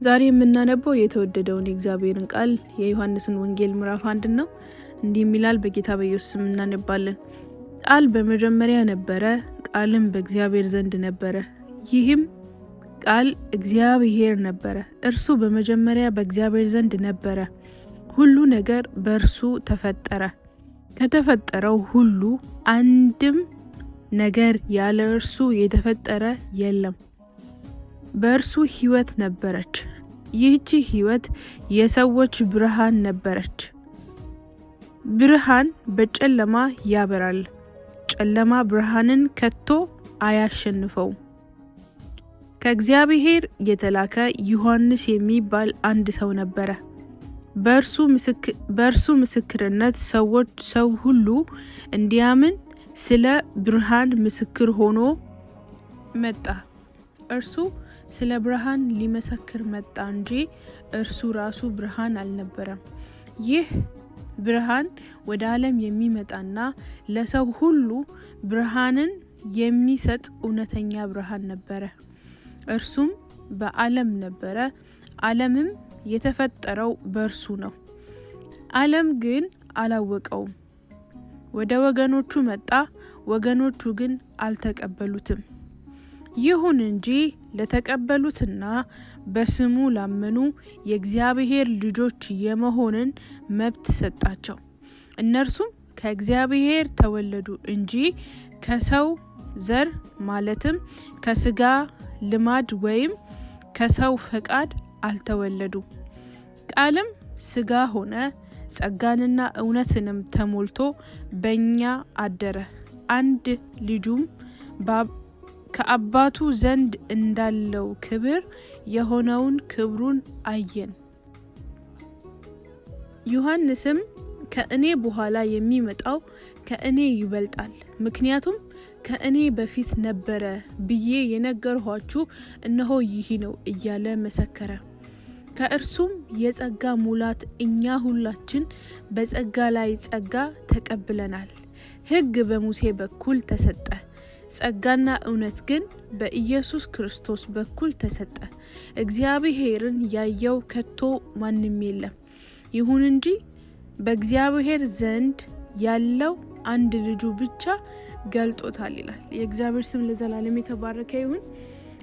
ዛሬ የምናነበው የተወደደውን የእግዚአብሔርን ቃል የዮሐንስን ወንጌል ምዕራፍ 1 ነው። እንዲህ የሚላል፣ በጌታ በኢየሱስ ስም እናነባለን። ቃል በመጀመሪያ ነበረ፣ ቃልም በእግዚአብሔር ዘንድ ነበረ፣ ይህም ቃል እግዚአብሔር ነበረ። እርሱ በመጀመሪያ በእግዚአብሔር ዘንድ ነበረ። ሁሉ ነገር በእርሱ ተፈጠረ። ከተፈጠረው ሁሉ አንድም ነገር ያለ እርሱ የተፈጠረ የለም። በእርሱ ሕይወት ነበረች፣ ይህች ሕይወት የሰዎች ብርሃን ነበረች። ብርሃን በጨለማ ያበራል፣ ጨለማ ብርሃንን ከቶ አያሸንፈውም። ከእግዚአብሔር የተላከ ዮሐንስ የሚባል አንድ ሰው ነበረ። በእርሱ ምስክርነት ሰው ሁሉ እንዲያምን ስለ ብርሃን ምስክር ሆኖ መጣ። እርሱ ስለ ብርሃን ሊመሰክር መጣ እንጂ እርሱ ራሱ ብርሃን አልነበረም። ይህ ብርሃን ወደ ዓለም የሚመጣና ለሰው ሁሉ ብርሃንን የሚሰጥ እውነተኛ ብርሃን ነበረ። እርሱም በዓለም ነበረ፣ ዓለምም የተፈጠረው በእርሱ ነው፣ ዓለም ግን አላወቀውም። ወደ ወገኖቹ መጣ፣ ወገኖቹ ግን አልተቀበሉትም። ይሁን እንጂ ለተቀበሉትና በስሙ ላመኑ የእግዚአብሔር ልጆች የመሆንን መብት ሰጣቸው። እነርሱም ከእግዚአብሔር ተወለዱ እንጂ ከሰው ዘር ማለትም ከስጋ ልማድ ወይም ከሰው ፈቃድ አልተወለዱም። ቃልም ስጋ ሆነ፣ ጸጋንና እውነትንም ተሞልቶ በእኛ አደረ። አንድ ልጁም ከአባቱ ዘንድ እንዳለው ክብር የሆነውን ክብሩን አየን። ዮሐንስም ከእኔ በኋላ የሚመጣው ከእኔ ይበልጣል፣ ምክንያቱም ከእኔ በፊት ነበረ ብዬ የነገርኋችሁ እነሆ ይህ ነው እያለ መሰከረ። ከእርሱም የጸጋ ሙላት እኛ ሁላችን በጸጋ ላይ ጸጋ ተቀብለናል። ሕግ በሙሴ በኩል ተሰጠ፣ ጸጋና እውነት ግን በኢየሱስ ክርስቶስ በኩል ተሰጠ። እግዚአብሔርን ያየው ከቶ ማንም የለም፣ ይሁን እንጂ በእግዚአብሔር ዘንድ ያለው አንድ ልጁ ብቻ ገልጦታል ይላል። የእግዚአብሔር ስም ለዘላለም የተባረከ ይሁን።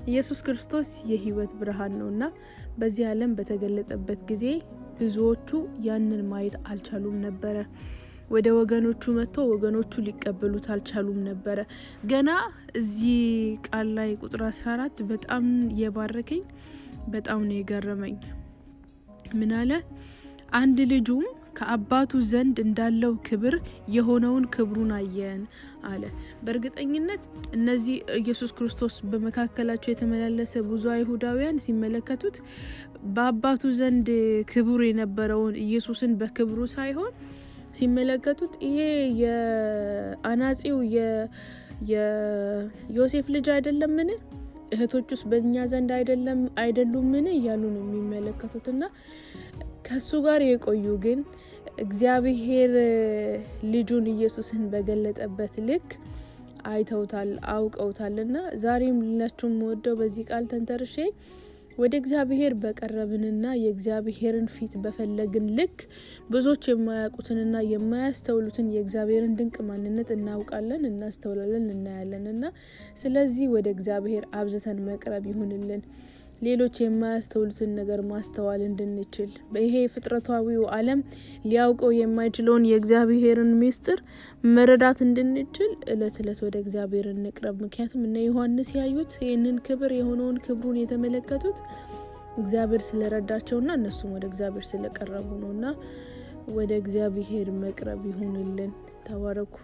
ኢየሱስ ክርስቶስ የሕይወት ብርሃን ነውና በዚህ ዓለም በተገለጠበት ጊዜ ብዙዎቹ ያንን ማየት አልቻሉም ነበረ። ወደ ወገኖቹ መጥቶ ወገኖቹ ሊቀበሉት አልቻሉም ነበረ። ገና እዚህ ቃል ላይ ቁጥር 14 በጣም የባረከኝ፣ በጣም ነው የገረመኝ። ምን አለ? አንድ ልጁም ከአባቱ ዘንድ እንዳለው ክብር የሆነውን ክብሩን አየን አለ። በእርግጠኝነት እነዚህ ኢየሱስ ክርስቶስ በመካከላቸው የተመላለሰ ብዙ አይሁዳውያን ሲመለከቱት በአባቱ ዘንድ ክብሩ የነበረውን ኢየሱስን በክብሩ ሳይሆን ሲመለከቱት ይሄ የአናጺው የዮሴፍ ልጅ አይደለምን? እህቶቹስ በእኛ ዘንድ አይደሉምን? እያሉ ነው የሚመለከቱትና ከሱ ጋር የቆዩ ግን እግዚአብሔር ልጁን ኢየሱስን በገለጠበት ልክ አይተውታል፣ አውቀውታልና ዛሬም ልላችሁም ወደው በዚህ ቃል ተንተርሼ ወደ እግዚአብሔር በቀረብንና የእግዚአብሔርን ፊት በፈለግን ልክ ብዙዎች የማያውቁትንና የማያስተውሉትን የእግዚአብሔርን ድንቅ ማንነት እናውቃለን፣ እናስተውላለን፣ እናያለንና ስለዚህ ወደ እግዚአብሔር አብዝተን መቅረብ ይሁንልን። ሌሎች የማያስተውሉትን ነገር ማስተዋል እንድንችል፣ ይሄ ፍጥረታዊው ዓለም ሊያውቀው የማይችለውን የእግዚአብሔርን ምስጢር መረዳት እንድንችል እለት እለት ወደ እግዚአብሔር እንቅረብ። ምክንያቱም እነ ዮሐንስ ያዩት ይህንን ክብር የሆነውን ክብሩን የተመለከቱት እግዚአብሔር ስለረዳቸውና እነሱም ወደ እግዚአብሔር ስለቀረቡ ነውና ወደ እግዚአብሔር መቅረብ ይሁንልን። ተባረኩ።